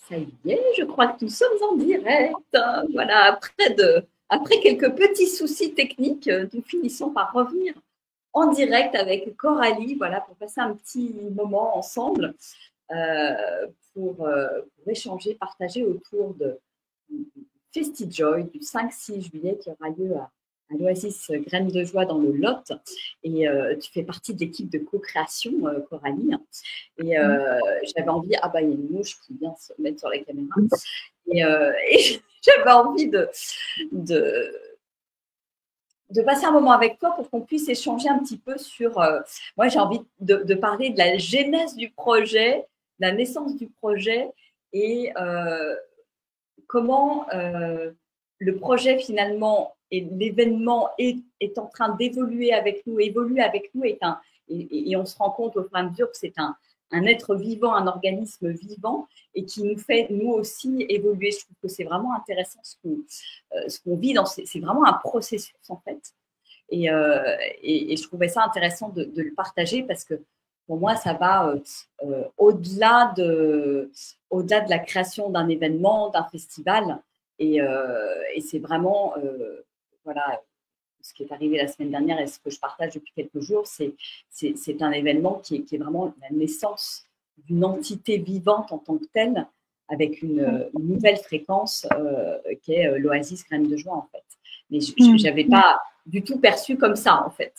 Ça y est, je crois que nous sommes en direct. Voilà, après quelques petits soucis techniques, nous finissons par revenir en direct avec Coralie, voilà, pour passer un petit moment ensemble, pour échanger, partager autour du FestiJoy du 5-6 juillet qui aura lieu à l'Oasis Graines de Joie dans le Lot. Et tu fais partie de l'équipe de co-création, Coralie. Et j'avais envie, il y a une mouche qui vient se mettre sur la caméra. Et j'avais envie de passer un moment avec toi pour qu'on puisse échanger un petit peu sur… moi, j'ai envie de parler de la genèse du projet, la naissance du projet et comment le projet finalement et l'événement est en train d'évoluer avec nous, évolue avec nous, et on se rend compte au fur et à mesure que c'est un être vivant, un organisme vivant et qui nous fait nous aussi évoluer. Je trouve que c'est vraiment intéressant ce qu'on vit. C'est vraiment un processus en fait. Et je trouvais ça intéressant de le partager parce que pour moi, ça va au-delà de la création d'un événement, d'un festival. Et c'est vraiment, voilà, ce qui est arrivé la semaine dernière et ce que je partage depuis quelques jours, c'est un événement qui est vraiment la naissance d'une entité vivante en tant que telle, avec une nouvelle fréquence qui est l'Oasis Graines de Joie, en fait. Mais je n'avais pas du tout perçu comme ça, en fait.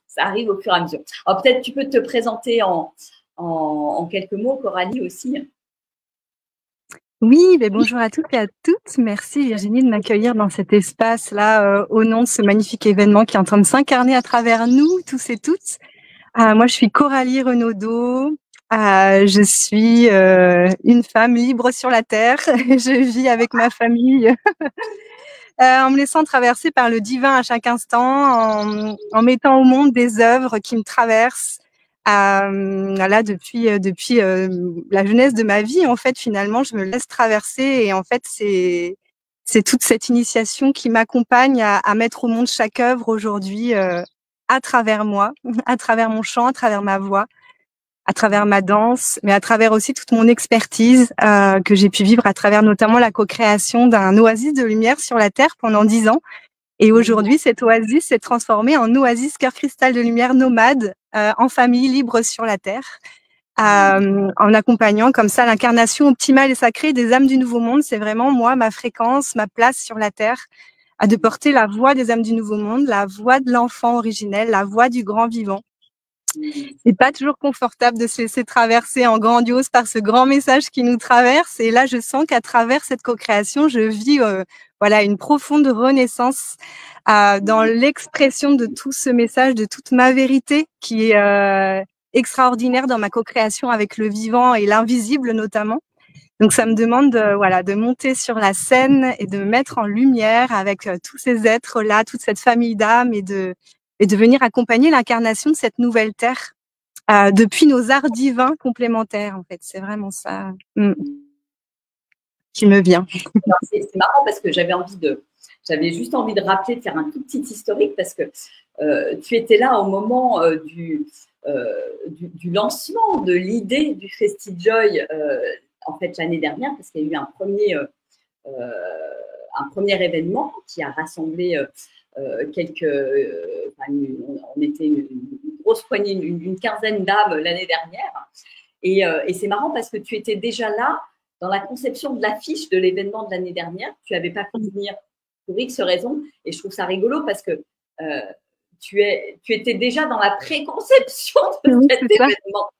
Ça arrive au fur et à mesure. Alors, peut-être tu peux te présenter en quelques mots, Coralie, aussi. Oui, bonjour à toutes et à toutes. Merci Virginie de m'accueillir dans cet espace-là au nom de ce magnifique événement qui est en train de s'incarner à travers nous, tous et toutes. Moi, je suis Coralie Renaudot. Je suis une femme libre sur la terre. Je vis avec ma famille en me laissant traverser par le divin à chaque instant, en mettant au monde des œuvres qui me traversent. Là, depuis la jeunesse de ma vie, en fait, finalement, je me laisse traverser et en fait, c'est toute cette initiation qui m'accompagne à mettre au monde chaque œuvre aujourd'hui à travers moi, à travers mon chant, à travers ma voix, à travers ma danse, mais à travers aussi toute mon expertise que j'ai pu vivre à travers notamment la co-création d'un oasis de lumière sur la Terre pendant 10 ans. Et aujourd'hui, cette oasis s'est transformée en oasis cœur cristal de lumière nomade, en famille, libre sur la Terre, en accompagnant comme ça l'incarnation optimale et sacrée des âmes du Nouveau Monde. C'est vraiment moi, ma fréquence, ma place sur la Terre, à de porter la voix des âmes du Nouveau Monde, la voix de l'enfant originel, la voix du grand vivant. C'est pas toujours confortable de se laisser traverser en grandiose par ce grand message qui nous traverse. Et là, je sens qu'à travers cette co-création, je vis voilà, une profonde renaissance dans l'expression de tout ce message, de toute ma vérité qui est extraordinaire dans ma co-création avec le vivant et l'invisible notamment. Donc, ça me demande voilà, de monter sur la scène et de me mettre en lumière avec tous ces êtres-là, toute cette famille d'âmes et de venir accompagner l'incarnation de cette nouvelle terre depuis nos arts divins complémentaires, en fait. C'est vraiment ça qui me vient. C'est marrant parce que j'avais juste envie de rappeler, de faire un tout petit historique parce que tu étais là au moment du lancement de l'idée du FestiJoy en fait l'année dernière parce qu'il y a eu un premier événement qui a rassemblé on était une grosse poignée, une quinzaine d'âmes l'année dernière. Et c'est marrant parce que tu étais déjà là dans la conception de l'affiche de l'événement de l'année dernière. Tu n'avais pas pu venir pour X raisons. Et je trouve ça rigolo parce que tu étais déjà dans la préconception de cet événement.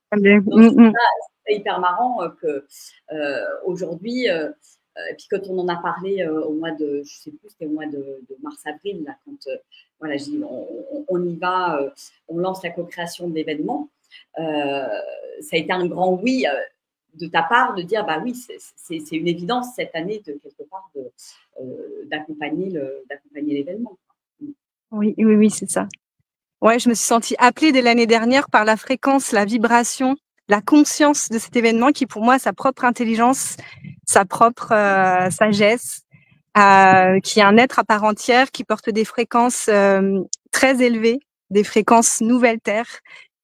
Donc, c'est hyper marrant qu'aujourd'hui… et puis quand on en a parlé au mois de, je sais plus, c'était au mois de mars-avril, là, quand voilà, je dis, on y va, on lance la co-création de l'événement. Ça a été un grand oui de ta part de dire, bah oui, c'est une évidence cette année de quelque part d'accompagner l'événement. Oui, c'est ça. Ouais, je me suis sentie appelée dès l'année dernière par la fréquence, la vibration, la conscience de cet événement qui, pour moi, a sa propre intelligence, sa propre sagesse, qui est un être à part entière, qui porte des fréquences très élevées, des fréquences nouvelle terre,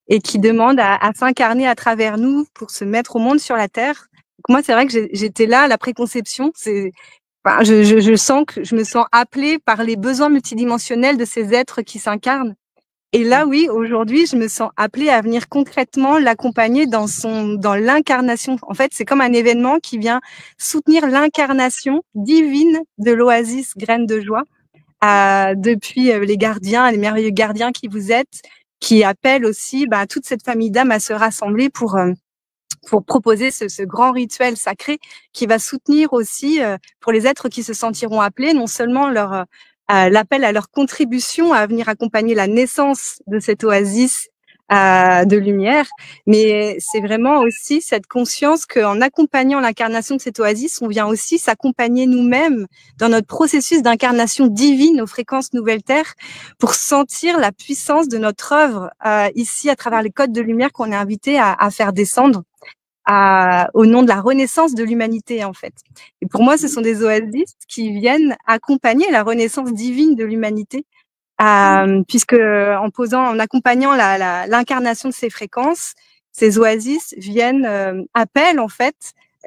et qui demande à s'incarner à travers nous pour se mettre au monde sur la terre. Donc moi, c'est vrai que j'étais là à la préconception. Enfin, je sens que je me sens appelée par les besoins multidimensionnels de ces êtres qui s'incarnent. Et là, oui, aujourd'hui, je me sens appelée à venir concrètement l'accompagner dans l'incarnation. En fait, c'est comme un événement qui vient soutenir l'incarnation divine de l'Oasis Graines de Joie, depuis les gardiens, les merveilleux gardiens qui vous êtes, qui appellent aussi toute cette famille d'âmes à se rassembler pour proposer ce grand rituel sacré qui va soutenir aussi, pour les êtres qui se sentiront appelés, non seulement l'appel à leur contribution à venir accompagner la naissance de cette oasis de lumière, mais c'est vraiment aussi cette conscience qu'en accompagnant l'incarnation de cette oasis, on vient aussi s'accompagner nous-mêmes dans notre processus d'incarnation divine aux fréquences Nouvelle Terre pour sentir la puissance de notre œuvre ici à travers les codes de lumière qu'on est invité à faire descendre au nom de la renaissance de l'humanité, en fait. Et pour moi, ce sont des oasis qui viennent accompagner la renaissance divine de l'humanité, puisque en accompagnant l'incarnation de ces fréquences, ces oasis appellent en fait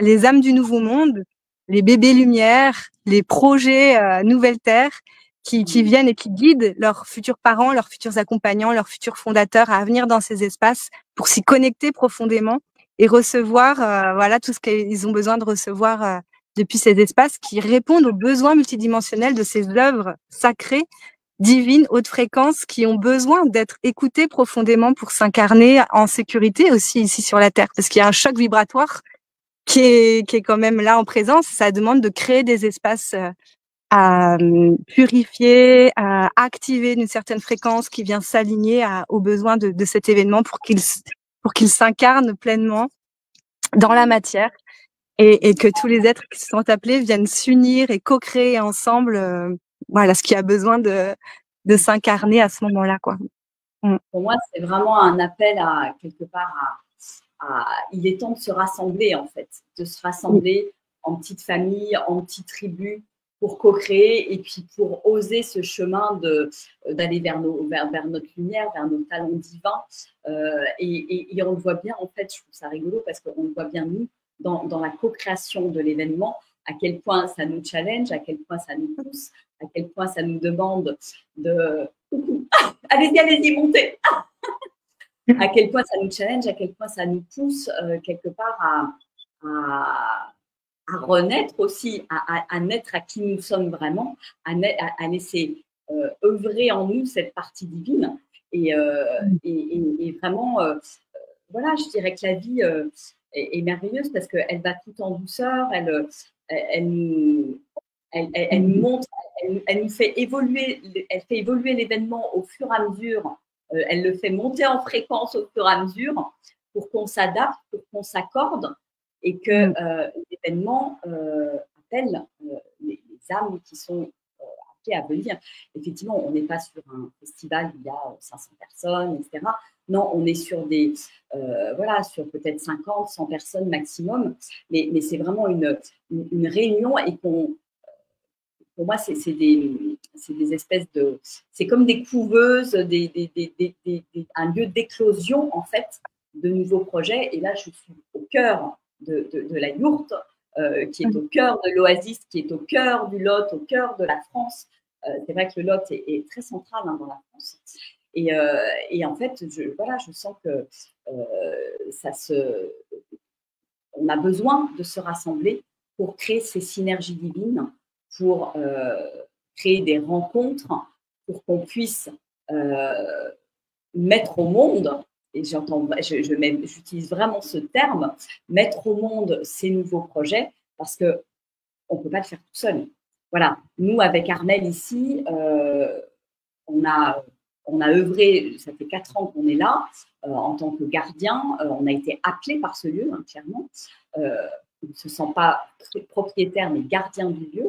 les âmes du nouveau monde, les bébés lumière, les projets Nouvelle Terre, qui viennent et qui guident leurs futurs parents, leurs futurs accompagnants, leurs futurs fondateurs à venir dans ces espaces pour s'y connecter profondément et recevoir tout ce qu'ils ont besoin de recevoir depuis ces espaces qui répondent aux besoins multidimensionnels de ces œuvres sacrées, divines, haute fréquence, qui ont besoin d'être écoutées profondément pour s'incarner en sécurité aussi ici sur la Terre, parce qu'il y a un choc vibratoire qui est quand même là en présence. Ça demande de créer des espaces à purifier, à activer d'une certaine fréquence qui vient s'aligner aux besoins de cet événement pour qu'il s'incarne pleinement dans la matière et que tous les êtres qui se sont appelés viennent s'unir et co-créer ensemble ce qui a besoin de s'incarner à ce moment-là, quoi. Pour moi, c'est vraiment un appel à quelque part il est temps de se rassembler, en fait, de se rassembler en petites familles, en petites tribus pour co-créer et puis pour oser ce chemin d'aller vers notre lumière, vers nos talents divins. Et on le voit bien, en fait, je trouve ça rigolo parce qu'on le voit bien, nous, dans la co-création de l'événement, à quel point ça nous challenge, à quel point ça nous pousse, à quel point ça nous demande de… Allez-y, montez. À quel point ça nous challenge, à quel point ça nous pousse quelque part à renaître aussi, à naître à qui nous sommes vraiment, à laisser œuvrer en nous cette partie divine. Et vraiment, je dirais que la vie est merveilleuse parce qu'elle va tout en douceur, elle nous montre, elle nous fait évoluer, elle fait évoluer l'événement au fur et à mesure. Elle le fait monter en fréquence au fur et à mesure pour qu'on s'adapte, pour qu'on s'accorde et que l'événement appelle les âmes qui sont appelées à venir. Effectivement, on n'est pas sur un festival où il y a 500 personnes, etc. Non, on est sur sur peut-être 50, 100 personnes maximum, mais c'est vraiment une réunion et pour moi, c'est des espèces de… C'est comme des couveuses, un lieu d'éclosion, en fait, de nouveaux projets. Et là, je suis au cœur de la yourte, qui est au cœur de l'Oasis, qui est au cœur du Lot, au cœur de la France. C'est vrai que le Lot est très central dans la France. Et en fait, je sens que on a besoin de se rassembler pour créer ces synergies divines, pour créer des rencontres, pour qu'on puisse mettre au monde, et j'utilise vraiment ce terme, mettre au monde ces nouveaux projets, parce qu'on ne peut pas le faire tout seul. Voilà, nous, avec Armelle ici, on a œuvré, ça fait 4 ans qu'on est là, en tant que gardien, on a été appelé par ce lieu, clairement. On ne se sent pas propriétaire, mais gardien du lieu.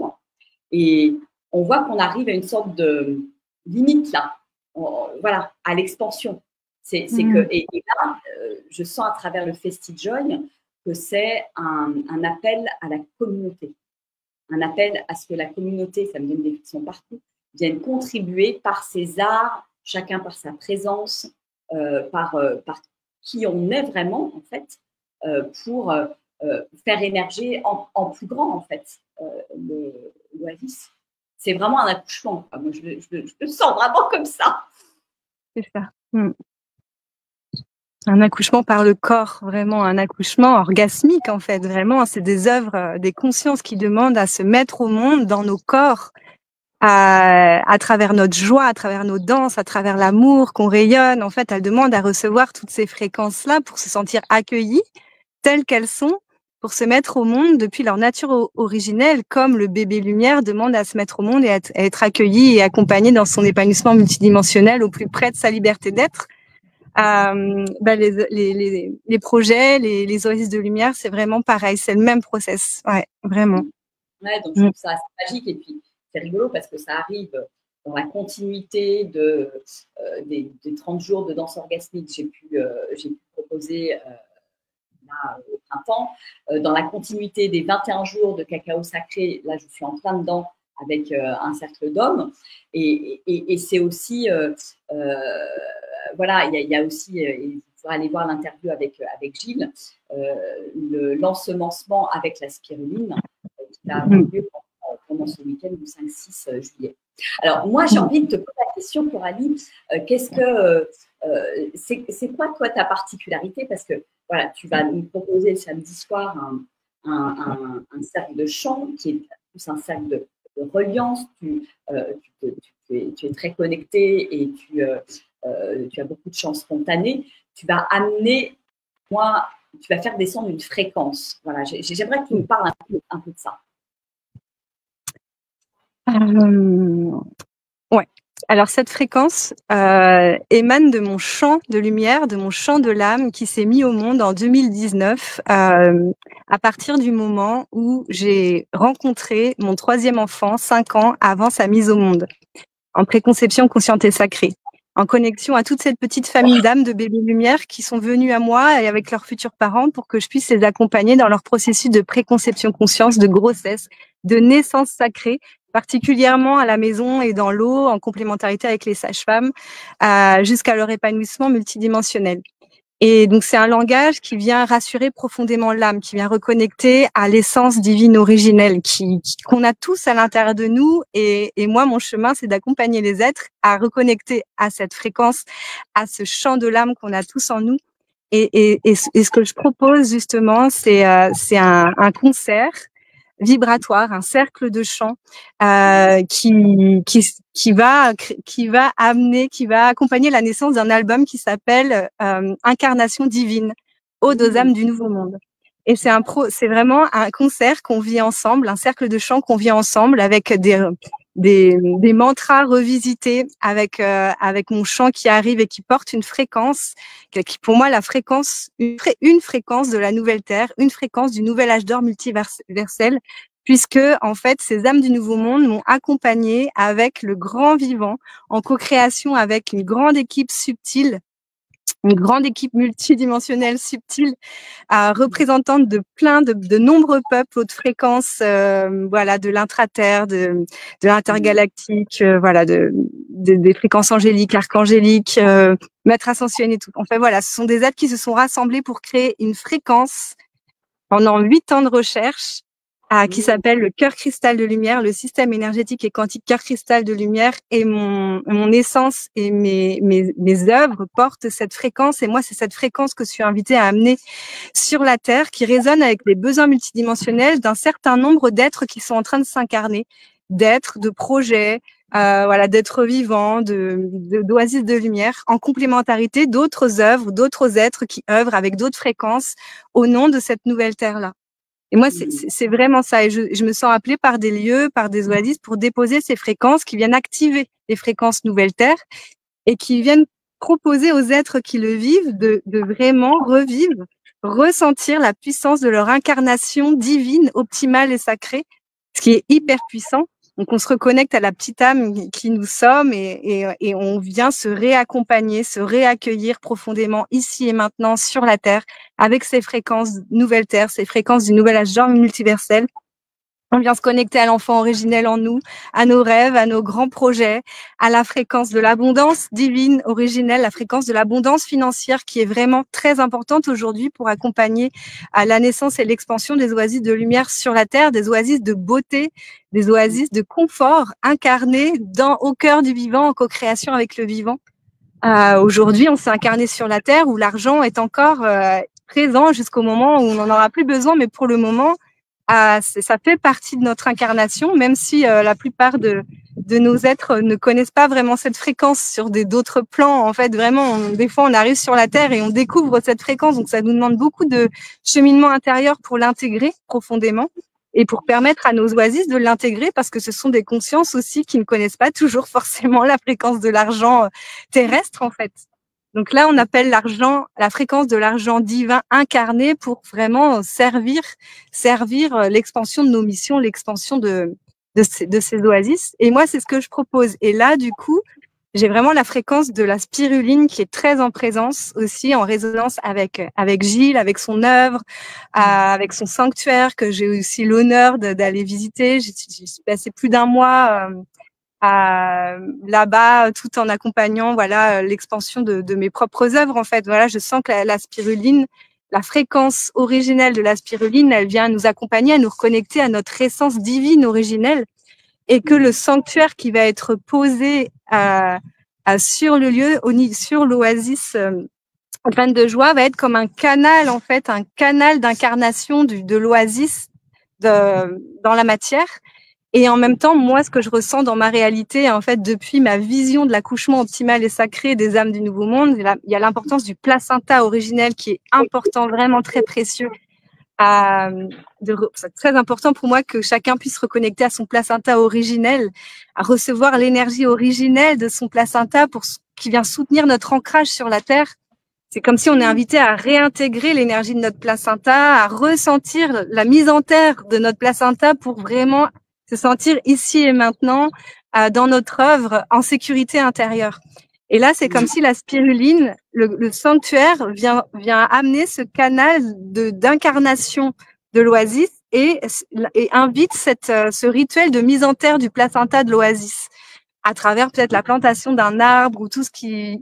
Et on voit qu'on arrive à une sorte de limite là, à l'expansion. Et là, je sens à travers le FestiJoy que c'est un appel à la communauté, un appel à ce que la communauté, ça me donne des frictions partout, vienne contribuer par ses arts, chacun par sa présence, par qui on est vraiment, en fait, pour faire émerger en plus grand, en fait, l'Oasis. C'est vraiment un accouchement. Moi, je le sens vraiment comme ça. C'est ça. Un accouchement par le corps, vraiment un accouchement orgasmique, en fait. Vraiment, c'est des œuvres, des consciences qui demandent à se mettre au monde dans nos corps, à travers notre joie, à travers nos danses, à travers l'amour qu'on rayonne. En fait, elles demandent à recevoir toutes ces fréquences-là pour se sentir accueillies telles qu'elles sont, pour se mettre au monde depuis leur nature originelle, comme le bébé lumière demande à se mettre au monde et à être accueilli et accompagné dans son épanouissement multidimensionnel au plus près de sa liberté d'être. Les projets, les oasis de lumière, c'est vraiment pareil, c'est le même process, ouais, vraiment. Ouais, donc je trouve ça assez magique, et puis c'est rigolo parce que ça arrive dans la continuité des 30 jours de danse orgasmique que j'ai pu proposer là, au printemps, dans la continuité des 21 jours de cacao sacré. Là, je suis en plein dedans avec un cercle d'hommes, et c'est aussi voilà, il y a aussi, il faut aller voir l'interview avec Gilles, l'ensemencement avec la spiruline qui a eu lieu pendant ce week-end du 5-6 juillet. Alors, moi, j'ai envie de te poser la question, Coralie. C'est quoi, toi, ta particularité? Parce que, voilà, tu vas nous proposer le samedi soir un cercle de chant qui est plus un cercle de reliance. Tu es très connecté et tu as beaucoup de chants spontanés. Tu vas amener, tu vas faire descendre une fréquence. Voilà, j'aimerais que tu nous parles un peu de ça. Ouais. Alors cette fréquence émane de mon champ de lumière, de mon champ de l'âme qui s'est mis au monde en 2019 à partir du moment où j'ai rencontré mon 3e enfant 5 ans avant sa mise au monde, en préconception consciente et sacrée, en connexion à toute cette petite famille d'âmes de bébés lumière qui sont venus à moi et avec leurs futurs parents pour que je puisse les accompagner dans leur processus de préconception conscience, de grossesse, de naissance sacrée, particulièrement à la maison et dans l'eau, en complémentarité avec les sages-femmes, jusqu'à leur épanouissement multidimensionnel. Et donc, c'est un langage qui vient rassurer profondément l'âme, qui vient reconnecter à l'essence divine originelle qu'on a tous à l'intérieur de nous. Et moi, mon chemin, c'est d'accompagner les êtres à reconnecter à cette fréquence, à ce chant de l'âme qu'on a tous en nous. Et ce que je propose, justement, c'est un concert vibratoire, un cercle de chant qui va accompagner la naissance d'un album qui s'appelle Incarnation divine, Ode aux âmes du nouveau monde. Et c'est vraiment un concert qu'on vit ensemble, un cercle de chant qu'on vit ensemble avec des mantras revisités, avec mon chant qui arrive et qui porte une fréquence, qui pour moi la fréquence, une fréquence de la nouvelle terre, une fréquence du nouvel âge d'or multiversel, puisque en fait ces âmes du nouveau monde m'ont accompagnée avec le grand vivant, en co-création avec une grande équipe subtile, une grande équipe multidimensionnelle subtile, représentante de plein de nombreux peuples haute fréquence, voilà, de l'intraterre, de l'intergalactique, voilà, des fréquences angéliques, archangéliques, maîtres ascensionnés et tout. Enfin voilà, ce sont des êtres qui se sont rassemblés pour créer une fréquence pendant 8 ans de recherche qui s'appelle le cœur cristal de lumière, le système énergétique et quantique cœur cristal de lumière, et mon essence et mes œuvres portent cette fréquence, et moi c'est cette fréquence que je suis invitée à amener sur la Terre, qui résonne avec les besoins multidimensionnels d'un certain nombre d'êtres qui sont en train de s'incarner, d'êtres, de projets, voilà, d'êtres vivants, d'oasis de lumière, en complémentarité d'autres œuvres, d'autres êtres qui œuvrent avec d'autres fréquences au nom de cette nouvelle Terre-là. Et moi, c'est vraiment ça. Et je me sens appelée par des lieux, par des oasis pour déposer ces fréquences qui viennent activer les fréquences Nouvelle Terre et qui viennent proposer aux êtres qui le vivent de vraiment revivre, ressentir la puissance de leur incarnation divine, optimale et sacrée, ce qui est hyper puissant. Donc, on se reconnecte à la petite âme qui nous sommes et on vient se réaccompagner, se réaccueillir profondément ici et maintenant sur la Terre avec ces fréquences nouvelle Terre, ces fréquences du nouvel âge d'or multiversel On vient se connecter à l'enfant originel en nous, à nos rêves, à nos grands projets, à la fréquence de l'abondance divine originelle, la fréquence de l'abondance financière qui est vraiment très importante aujourd'hui pour accompagner à la naissance et l'expansion des oasis de lumière sur la Terre, des oasis de beauté, des oasis de confort incarnées au cœur du vivant, en co-création avec le vivant. Aujourd'hui, on s'est incarné sur la Terre où l'argent est encore présent jusqu'au moment où on n'en aura plus besoin, mais pour le moment, ça fait partie de notre incarnation, même si la plupart de nos êtres ne connaissent pas vraiment cette fréquence sur d'autres plans. En fait, vraiment, des fois, on arrive sur la Terre et on découvre cette fréquence. Donc, ça nous demande beaucoup de cheminement intérieur pour l'intégrer profondément et pour permettre à nos oasis de l'intégrer, parce que ce sont des consciences aussi qui ne connaissent pas toujours forcément la fréquence de l'argent terrestre, en fait. Donc là, on appelle l'argent, la fréquence de l'argent divin incarné pour vraiment servir l'expansion de nos missions, l'expansion de ces oasis. Et moi, c'est ce que je propose. Et là, du coup, j'ai vraiment la fréquence de la spiruline qui est très en présence aussi, en résonance avec Gilles, avec son œuvre, avec son sanctuaire que j'ai aussi l'honneur d'aller visiter. J'y suis passée plus d'un mois là-bas, tout en accompagnant l'expansion de mes propres œuvres. En fait, voilà, je sens que la spiruline, la fréquence originelle de la spiruline, elle vient nous accompagner, à nous reconnecter à notre essence divine originelle, et que le sanctuaire qui va être posé sur le lieu, sur l'oasis pleine de joie, va être comme un canal, en fait, un canal d'incarnation de l'oasis dans la matière. Et en même temps, moi, ce que je ressens dans ma réalité, en fait, depuis ma vision de l'accouchement optimal et sacré des âmes du Nouveau Monde, il y a l'importance du placenta originel qui est important, vraiment très précieux. C'est très important pour moi que chacun puisse reconnecter à son placenta originel, à recevoir l'énergie originelle de son placenta qui vient soutenir notre ancrage sur la Terre. C'est comme si on est invité à réintégrer l'énergie de notre placenta, à ressentir la mise en terre de notre placenta pour vraiment se sentir ici et maintenant dans notre œuvre en sécurité intérieure. Et là, c'est comme si la spiruline, le sanctuaire vient amener ce canal d'incarnation de l'oasis et invite ce rituel de mise en terre du placenta de l'oasis à travers peut-être la plantation d'un arbre ou tout ce qui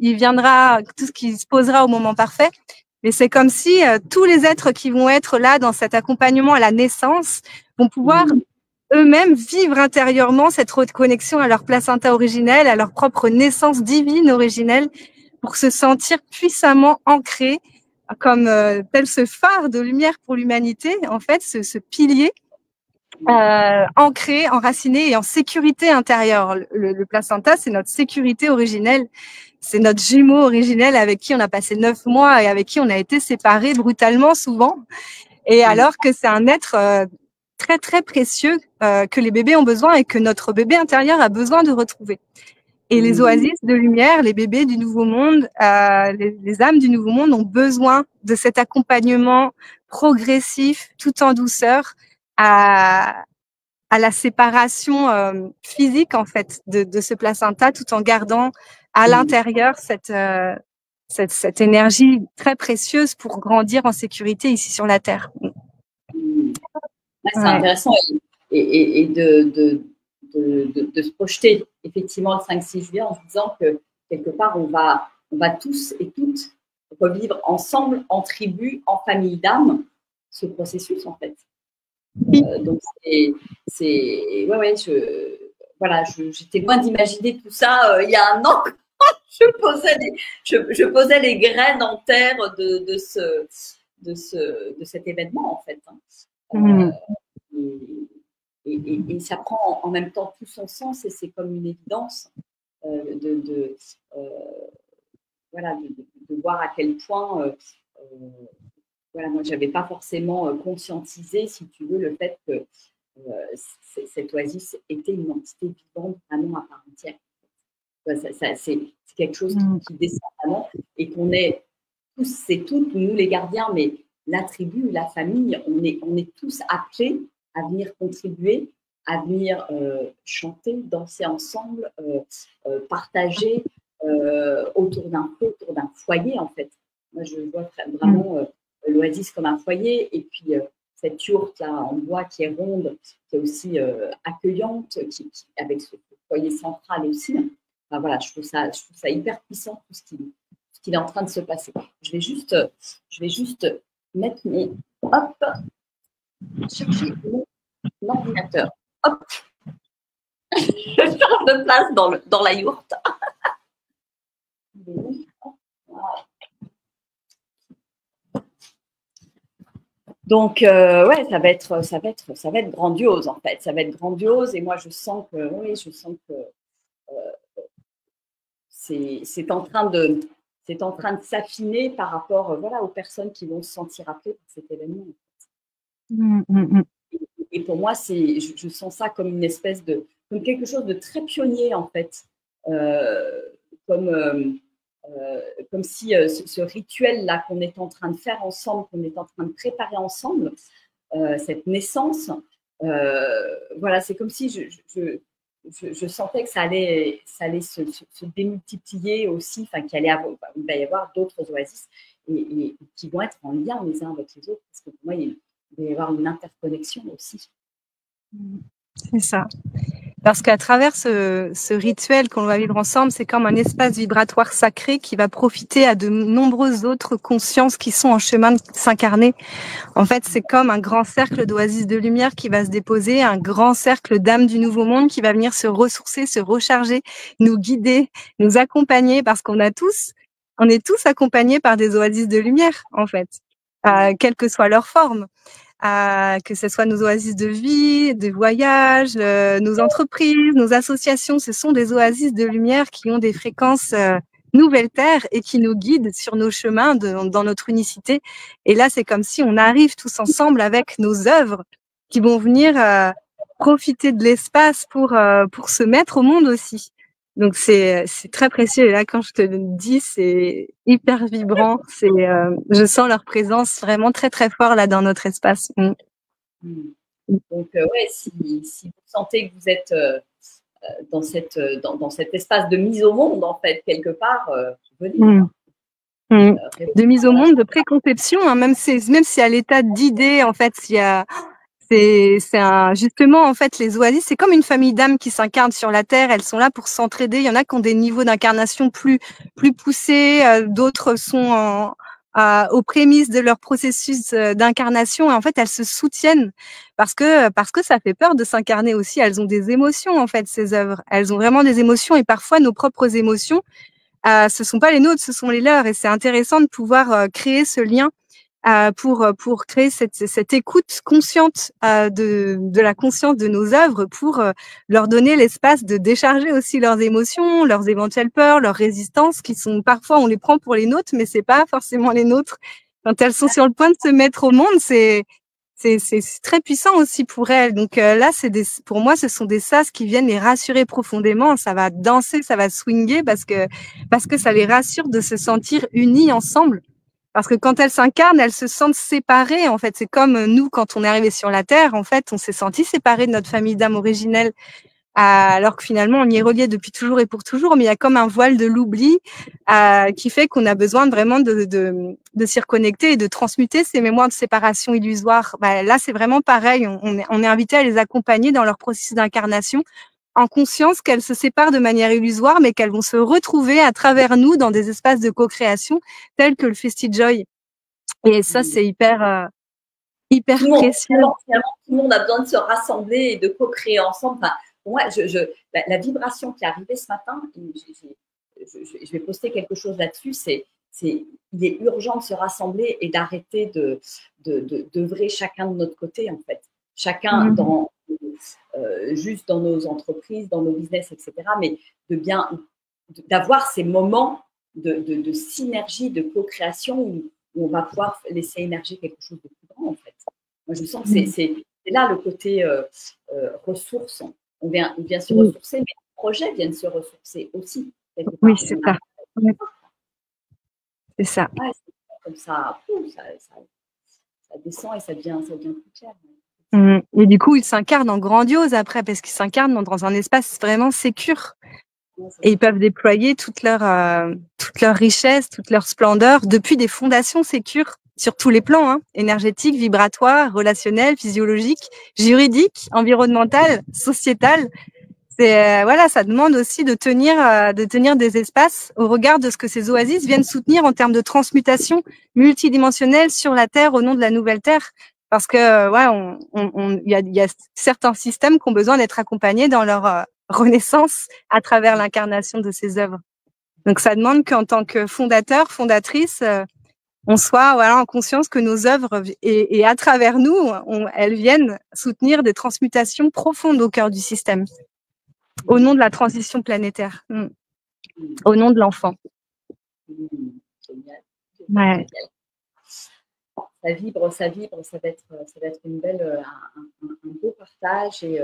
se posera au moment parfait. Mais c'est comme si tous les êtres qui vont être là dans cet accompagnement à la naissance vont pouvoir eux-mêmes vivre intérieurement cette reconnexion à leur placenta originel, à leur propre naissance divine originelle, pour se sentir puissamment ancrés comme tel ce phare de lumière pour l'humanité, en fait, ce pilier ancré, enraciné et en sécurité intérieure. Le placenta, c'est notre sécurité originelle. C'est notre jumeau originel avec qui on a passé 9 mois et avec qui on a été séparés brutalement souvent. Et alors que c'est un être très, très précieux que les bébés ont besoin et que notre bébé intérieur a besoin de retrouver. Et les oasis de lumière, les bébés du Nouveau Monde, les âmes du Nouveau Monde ont besoin de cet accompagnement progressif, tout en douceur, à la séparation physique, en fait, de ce placenta, tout en gardant à l'intérieur cette énergie très précieuse pour grandir en sécurité ici sur la Terre. C'est intéressant et de se projeter effectivement le 5-6 juillet en se disant que quelque part on va tous et toutes revivre ensemble, en tribu, en famille d'âmes, ce processus en fait. Donc j'étais loin d'imaginer tout ça il y a un an. Je posais les graines en terre de cet événement en fait. Et ça prend en même temps tout son sens et c'est comme une évidence de voir à quel point moi j'avais pas forcément conscientisé, si tu veux, le fait que cette oasis était une entité vivante vraiment à part entière. C'est quelque chose qui descend vraiment et qu'on est tous et toutes, nous les gardiens, mais la tribu, la famille, on est tous appelés à venir contribuer, à venir chanter, danser ensemble, partager autour d'un feu, autour d'un foyer en fait. Moi, je vois vraiment l'oasis comme un foyer et puis cette yourte là en bois qui est ronde, qui est aussi accueillante, avec ce foyer central aussi. Enfin, voilà, je trouve ça hyper puissant tout ce qui est en train de se passer. Je vais juste mettre hop, chercher mon ordinateur. Hop, je change de place dans la yourte. Donc, ouais, ça va être grandiose en fait. Ça va être grandiose et moi je sens que c'est en train de s'affiner par rapport voilà, aux personnes qui vont se sentir appelées par cet événement. Et pour moi, je sens ça comme une espèce comme quelque chose de très pionnier en fait, comme si ce rituel-là qu'on est en train de faire ensemble, qu'on est en train de préparer ensemble, cette naissance, voilà, c'est comme si je sentais que ça allait se démultiplier aussi, enfin qu'il va y avoir d'autres oasis et qui vont être en lien les uns avec les autres, parce que pour moi, il va y avoir une interconnexion aussi. C'est ça. Parce qu'à travers ce rituel qu'on va vivre ensemble, c'est comme un espace vibratoire sacré qui va profiter à de nombreuses autres consciences qui sont en chemin de s'incarner. En fait, c'est comme un grand cercle d'oasis de lumière qui va se déposer, un grand cercle d'âmes du nouveau monde qui va venir se ressourcer, se recharger, nous guider, nous accompagner, parce on est tous accompagnés par des oasis de lumière, en fait, quelle que soit leur forme. Que ce soit nos oasis de vie, de voyage, nos entreprises, nos associations, ce sont des oasis de lumière qui ont des fréquences nouvelle terre et qui nous guident sur nos chemins dans notre unicité. Et là, c'est comme si on arrive tous ensemble avec nos œuvres qui vont venir profiter de l'espace pour se mettre au monde aussi. Donc c'est très précieux. Et là, quand je te le dis, c'est hyper vibrant. Je sens leur présence vraiment très très fort là dans notre espace. Donc ouais, si vous sentez que vous êtes dans cet espace de mise au monde en fait quelque part, venez. De mise au monde, de préconception, hein, même si à l'état d'idée en fait, s'il y a justement en fait les oasis, c'est comme une famille d'âmes qui s'incarnent sur la terre. Elles sont là pour s'entraider. Il y en a qui ont des niveaux d'incarnation plus poussés, d'autres sont aux prémices de leur processus d'incarnation. Et en fait, elles se soutiennent parce que ça fait peur de s'incarner aussi. Elles ont des émotions en fait, ces œuvres. Elles ont vraiment des émotions et parfois nos propres émotions, ce sont pas les nôtres, ce sont les leurs. Et c'est intéressant de pouvoir créer ce lien. Pour créer cette écoute consciente de la conscience de nos œuvres, pour leur donner l'espace de décharger aussi leurs émotions, leurs éventuelles peurs, leurs résistances, qui sont parfois on les prend pour les nôtres, mais c'est pas forcément les nôtres. Quand elles sont sur le point de se mettre au monde, c'est très puissant aussi pour elles. Donc là, pour moi, ce sont des sas qui viennent les rassurer profondément. Ça va danser, ça va swinguer parce que ça les rassure de se sentir unis ensemble. Parce que quand elles s'incarnent, elles se sentent séparées. En fait, c'est comme nous, quand on est arrivé sur la Terre, en fait, on s'est senti séparés de notre famille d'âme originelle, alors que finalement, on y est relié depuis toujours et pour toujours. Mais il y a comme un voile de l'oubli qui fait qu'on a besoin vraiment de s'y reconnecter et de transmuter ces mémoires de séparation illusoires. Là, c'est vraiment pareil. On est invité à les accompagner dans leur processus d'incarnation, en conscience qu'elles se séparent de manière illusoire, mais qu'elles vont se retrouver à travers nous dans des espaces de co-création tels que le FestiJoy. Et ça, c'est hyper précieux. Tout le monde a besoin de se rassembler et de co-créer ensemble. Enfin, pour moi, la vibration qui est arrivée ce matin, je vais poster quelque chose là-dessus, il est urgent de se rassembler et d'arrêter d'œuvrer chacun de notre côté, en fait. Chacun juste dans nos entreprises, dans nos business, etc. Mais d'avoir ces moments de synergie, de co-création où on va pouvoir laisser émerger quelque chose de plus grand, en fait. Moi, je sens que c'est là le côté ressources. On vient se ressourcer, mais les projets viennent se ressourcer aussi. Oui, c'est ça. C'est ça. Ouais, comme ça descend et ça devient plus clair. Et du coup, ils s'incarnent en grandiose après, parce qu'ils s'incarnent dans un espace vraiment sécure. Et ils peuvent déployer toute leur richesse, toute leur splendeur depuis des fondations sécures. sur tous les plans, hein, énergétique, vibratoire, relationnel, physiologique, juridique, environnemental, sociétal. Voilà, ça demande aussi de tenir des espaces au regard de ce que ces oasis viennent soutenir en termes de transmutation multidimensionnelle sur la Terre au nom de la nouvelle Terre. Parce que ouais, il y a certains systèmes qui ont besoin d'être accompagnés dans leur renaissance à travers l'incarnation de ces œuvres. Donc ça demande qu'en tant que fondateur, fondatrice, on soit en conscience que nos œuvres et à travers nous, elles viennent soutenir des transmutations profondes au cœur du système. Au nom de la transition planétaire, au nom de l'enfant. Génial. Ouais. Ça vibre, ça va être une belle, un beau partage. Et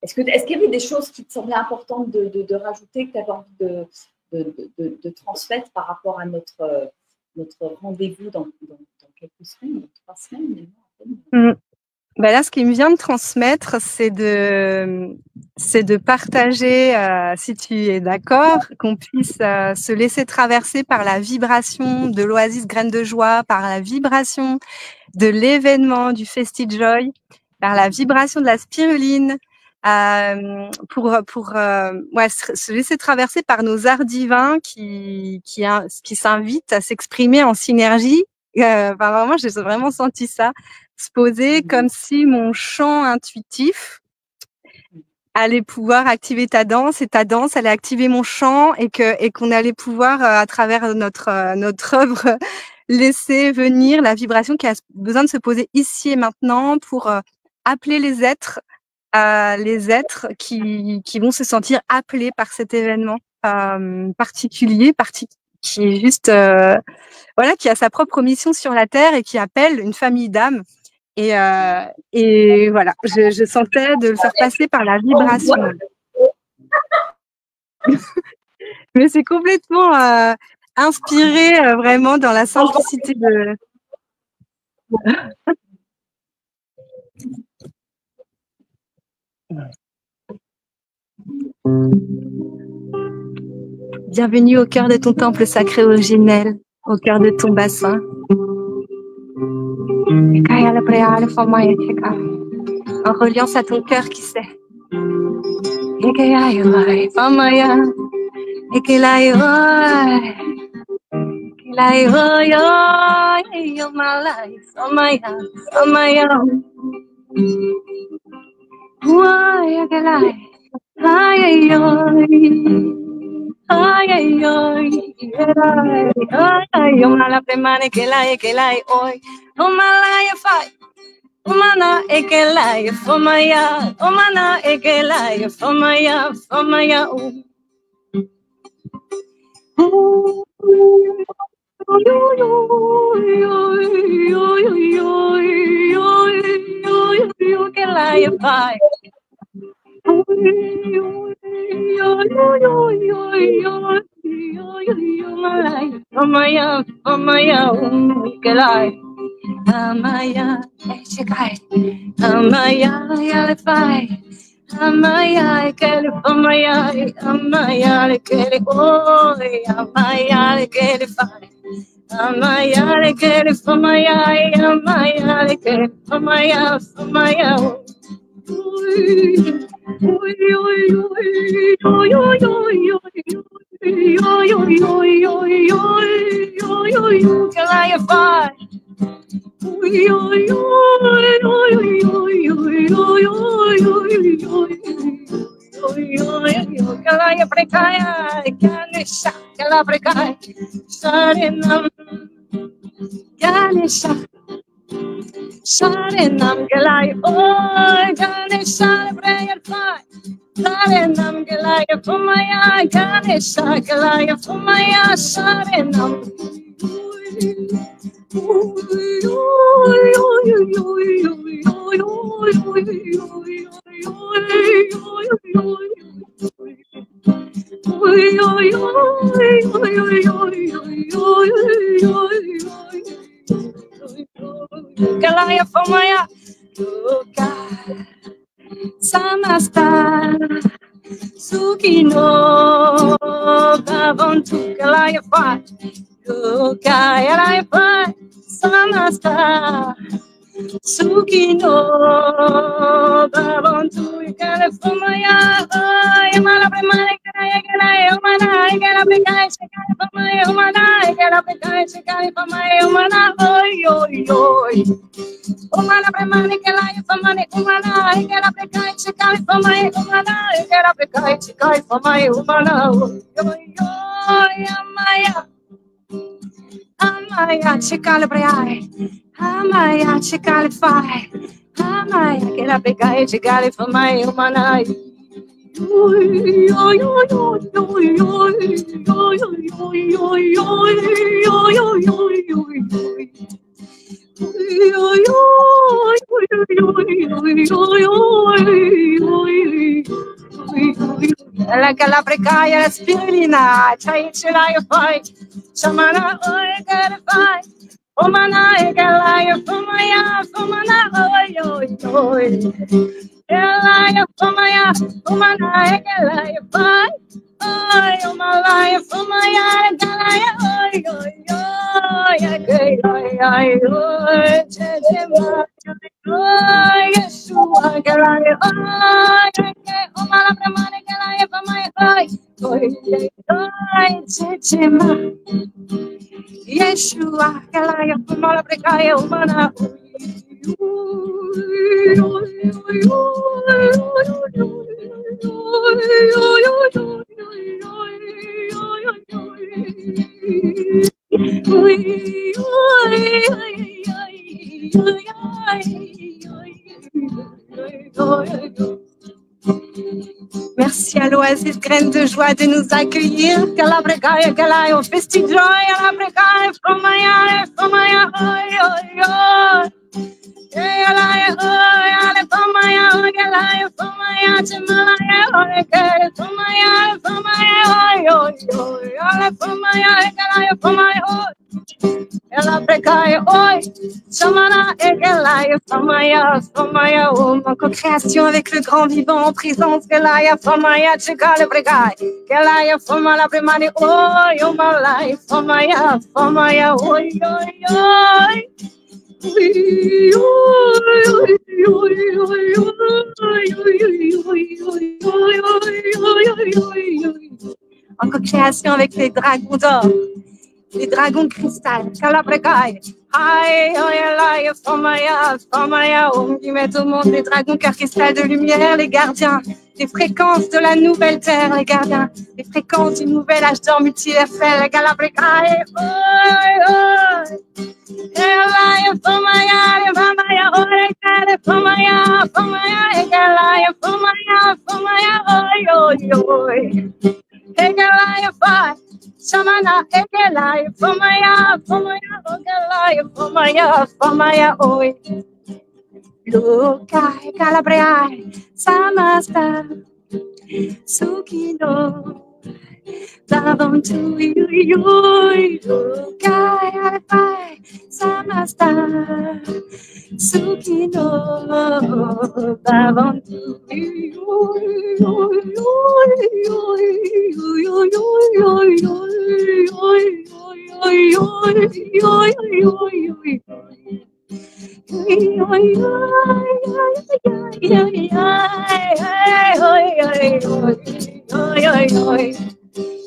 est-ce qu'il y avait des choses qui te semblaient importantes de rajouter, que tu avais envie de transmettre par rapport à notre rendez-vous dans quelques semaines, dans 3 semaines même. Ben là, ce qui me vient de transmettre, c'est de partager, si tu es d'accord, qu'on puisse se laisser traverser par la vibration de l'Oasis Graines de Joie, par la vibration de l'événement du Festi-Joy, par la vibration de la spiruline, pour se laisser traverser par nos arts divins qui s'invitent à s'exprimer en synergie. Vraiment, j'ai vraiment senti ça se poser comme si mon champ intuitif allait pouvoir activer ta danse et ta danse allait activer mon champ et qu'on allait pouvoir à travers notre œuvre laisser venir la vibration qui a besoin de se poser ici et maintenant pour appeler les êtres qui vont se sentir appelés par cet événement particulier, qui est juste qui a sa propre mission sur la terre et qui appelle une famille d'âmes. Et voilà, je sentais de le faire passer par la vibration. Mais c'est complètement inspiré vraiment dans la simplicité de... Bienvenue au cœur de ton temple sacré originel, au cœur de ton bassin. En reliance à ton cœur qui sait. Omana ekelaya fomaya, omana ekelaya fomaya, fomaya. Kelaya pai. Fomaya, fomaya, kelaya. Amaya, Echikai, Amaya, Yalifai, Amaya, Califomaya, Amaya, Califoi, Amaya, Califai, Amaya, Califomaya, Amaya, Califomaya, Fomaya. Sharinam Galai, oh, Ganesha, prayer fire. Sharinam Galai, Fumaya, Ganesha, Galai, Fumaya, Sharinam. Galaya Fomaya, Luka, Samasta, Sukino, Bavontu, Galaya Fai, Lokai Alaipai Samasta Sukino Babantu California Yamala Premani Humana Gala Picai California Humana Gala Picai California Humana Oi Humana Premani California Humana Gala Picai California Humana Gala Picai California Humana Oi Amaya Amaya Chicalibrai Amaya Chicalify Amaya get up a guy Chicalify Humana La Calabricaia, la spirulina, Chaichilaya fight, Shamana, oi, get a fight, Omana, Egalaya, Fomaya, Fomana, oi, Egalaya, Fomaya, Omana, Egalaya fight, oi, Omalaya, Fomaya, Egalaya, oi, Chedema. Yeshua, Galaya, Omala Pramani, Galaya, for my eye, Yeshua, Galaya, Omala Prekaya, Omana. Merci à l'Oasis Graines de Joie de nous accueillir. Calabrecaia, Galaio, Festijoy, Calabrecaia, Fomaya, Fomaya, oi. Galaio, oi, Fomaya, Galaio, Fomaya, Timalaya, oi, Fomaya, Fomaya, oi, Fomaya, Galaio, Fomaya, oi. Ela precaia, oi, Shamana, Egalaya, Famaya, Famaya, ma co-création avec le grand vivant en présence, Galaya, Famaya, Chekale, Precaia, Galaya, Famala, Premani, oi, Omalai, Famaya, Famaya, oi, en co-création avec les dragons d'or. Les dragons cristal, Calabrecaille, aïe, Famaya, qui mettent au monde les dragons car cristal de lumière, les gardiens, les fréquences de la nouvelle terre, les gardiens, les fréquences du nouvel âge d'or multiversel, Calabrecaille, Shamana, Egalaya, Famaya, Egalaya, Famaya, oi. Luca, Calabria, Samasta, Sukino, Davantu, Luca, Samasta, Sukino, Davantu,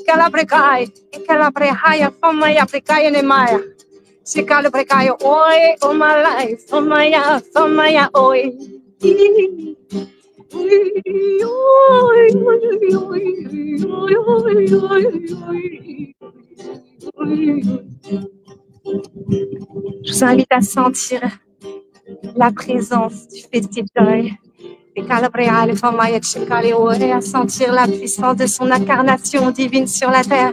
Calabrecai, Calabrecaia, Famaya, Precaia, Nemaya. Se Calabrecaia, oi, Omalai, Famaya, oi. Je vous invite à sentir la présence du festival et à sentir la puissance de son incarnation divine sur la terre,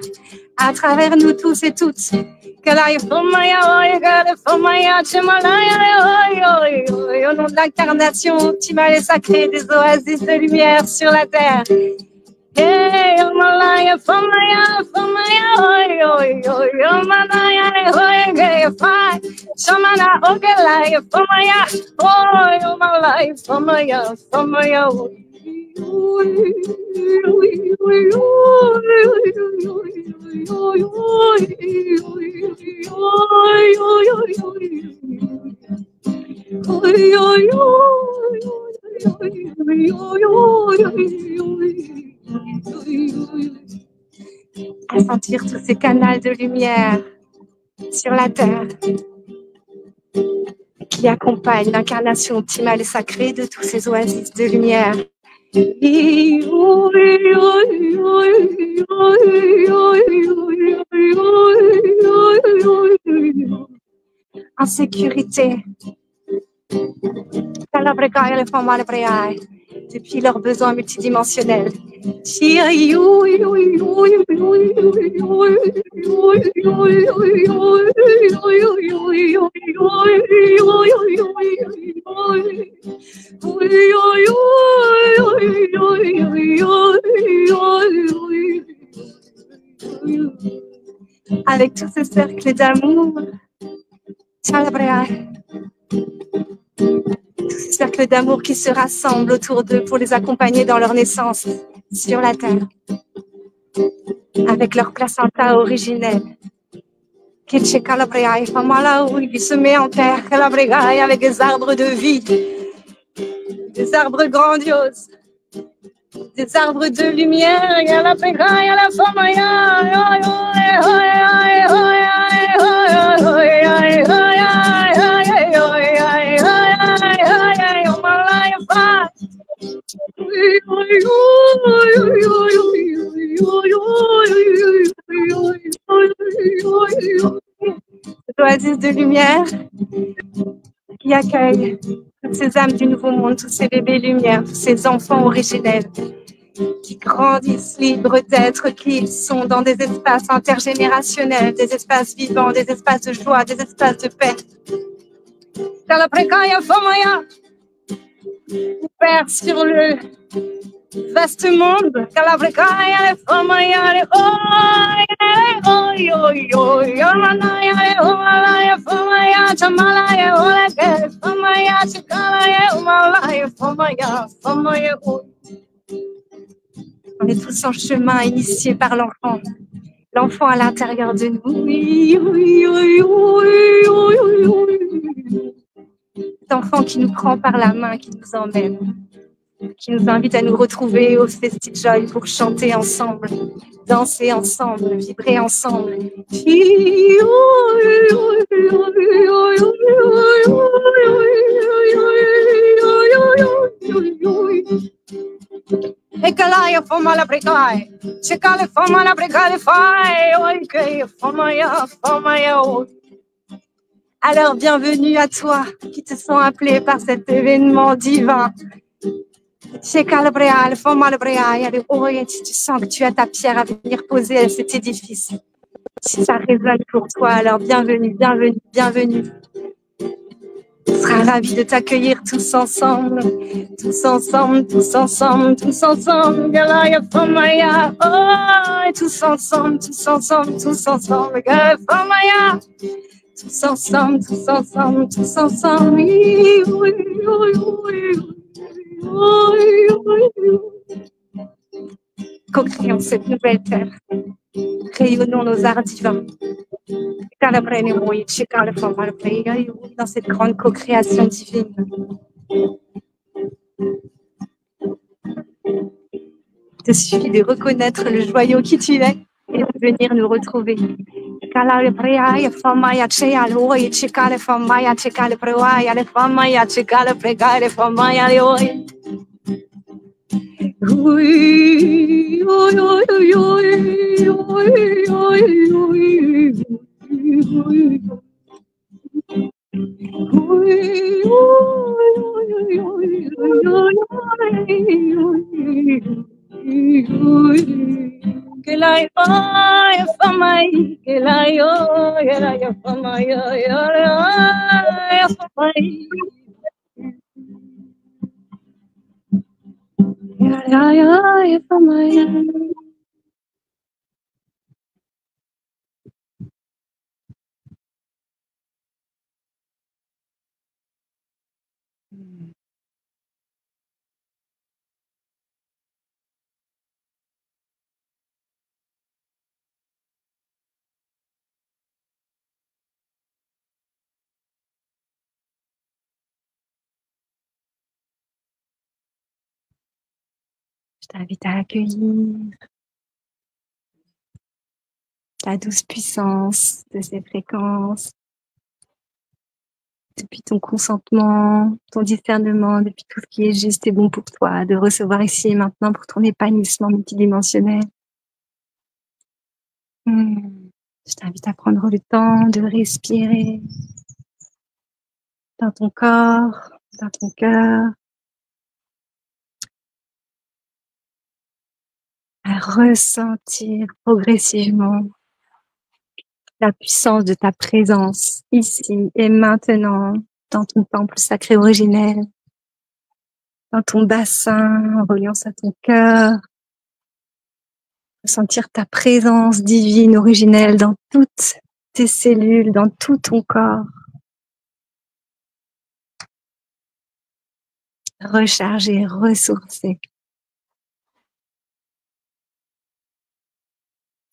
à travers nous tous et toutes. Au nom de l'incarnation optimale et sacrée des oasis de lumière sur la terre. Hey, Omalaya, Famaya, Omalaya, Shamana, Ogalaya, Famaya, Omalaya, Famaya, À sentir tous ces canals de lumière sur la terre qui accompagnent l'incarnation optimale et sacrée de tous ces oasis de lumière. En sécurité, depuis leurs besoins multidimensionnels. Avec tous ces cercles d'amour, tous ces cercles d'amour qui se rassemblent autour d'eux pour les accompagner dans leur naissance sur la terre, avec leur placenta originel. Qui se met en terre, avec des arbres de vie, des arbres grandioses, des arbres de lumière. Oasis de lumière qui accueille toutes ces âmes du nouveau monde, tous ces bébés lumière, tous ces enfants originels qui grandissent libres d'être qui ils sont dans des espaces intergénérationnels, des espaces vivants, des espaces de joie, des espaces de paix. Père sur le vaste monde, on est tous en chemin initié par l'enfant, l'enfant à l'intérieur de nous. Cet enfant qui nous prend par la main, qui nous emmène, qui nous invite à nous retrouver au Festi-Joy pour chanter ensemble, danser ensemble, vibrer ensemble. Alors bienvenue à toi qui te sens appelé par cet événement divin. Tu sens que tu as ta pierre à venir poser à cet édifice. Si ça résonne pour toi, alors bienvenue, bienvenue, bienvenue. On sera ravis de t'accueillir tous ensemble, tous ensemble, tous ensemble, tous ensemble. Oh, tous ensemble, tous ensemble, tous ensemble. Tous ensemble, tous ensemble, tous ensemble. Co-créons cette nouvelle terre. Rayonnons nos arts divins. Dans cette grande co-création divine. Il te suffit de reconnaître le joyau qui tu es et de venir nous retrouver. Je t'invite à accueillir la douce puissance de ces fréquences, depuis ton consentement, ton discernement, depuis tout ce qui est juste et bon pour toi, de recevoir ici et maintenant pour ton épanouissement multidimensionnel. Je t'invite à prendre le temps de respirer dans ton corps, dans ton cœur, à ressentir progressivement la puissance de ta présence ici et maintenant dans ton temple sacré originel, dans ton bassin, en reliance à ton cœur, ressentir ta présence divine originelle dans toutes tes cellules, dans tout ton corps. Recharger, ressourcer.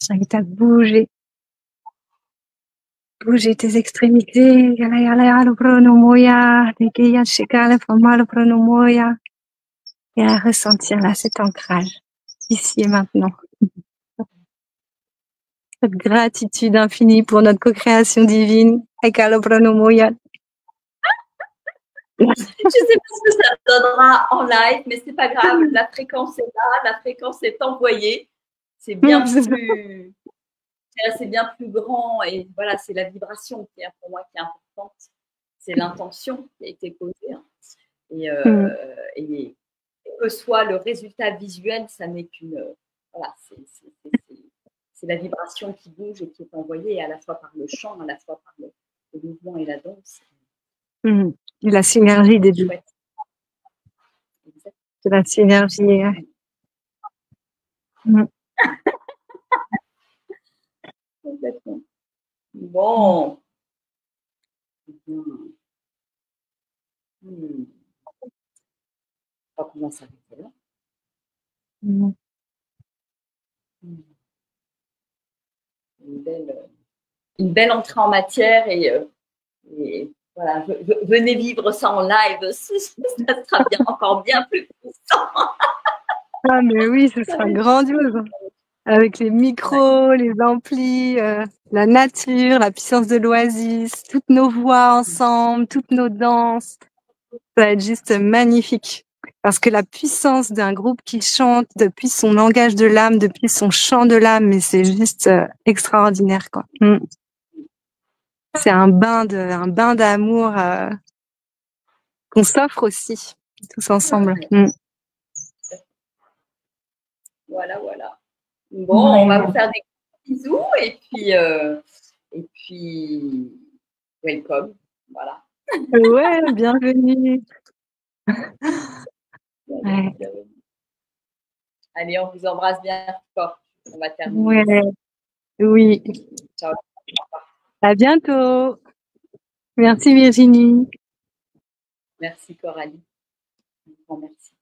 J'invite à bouger tes extrémités. Et à ressentir là cet ancrage, ici et maintenant. Cette gratitude infinie pour notre co-création divine. Je ne sais pas ce que ça donnera en live, mais c'est pas grave. La fréquence est là, la fréquence est envoyée. C'est bien plus, c'est bien plus grand et voilà, c'est la vibration qui est pour moi qui est importante. C'est l'intention qui a été posée. Et que soit le résultat visuel, ça n'est qu'une, voilà, c'est la vibration qui bouge et qui est envoyée à la fois par le chant, à la fois par le mouvement et la danse. La synergie des deux. C'est la synergie. Complètement. Bon. Je crois qu'on va s'arrêter là. Une belle entrée en matière et voilà, venez vivre ça en live, ça sera encore bien plus puissant. Ah mais oui, ce sera grandiose. Avec les micros, les amplis, la nature, la puissance de l'oasis, toutes nos voix ensemble, toutes nos danses. Ça va être juste magnifique. Parce que la puissance d'un groupe qui chante depuis son langage de l'âme, depuis son chant de l'âme, mais c'est juste extraordinaire, quoi. C'est un bain d'amour qu'on s'offre aussi, tous ensemble. Voilà. Bon, on va vous faire des bisous et puis welcome. Voilà. Ouais, bienvenue. Ouais. Allez, on vous embrasse bien fort. On va terminer. Ouais. Oui. Ciao. À bientôt. Merci Virginie. Merci Coralie. Un grand merci.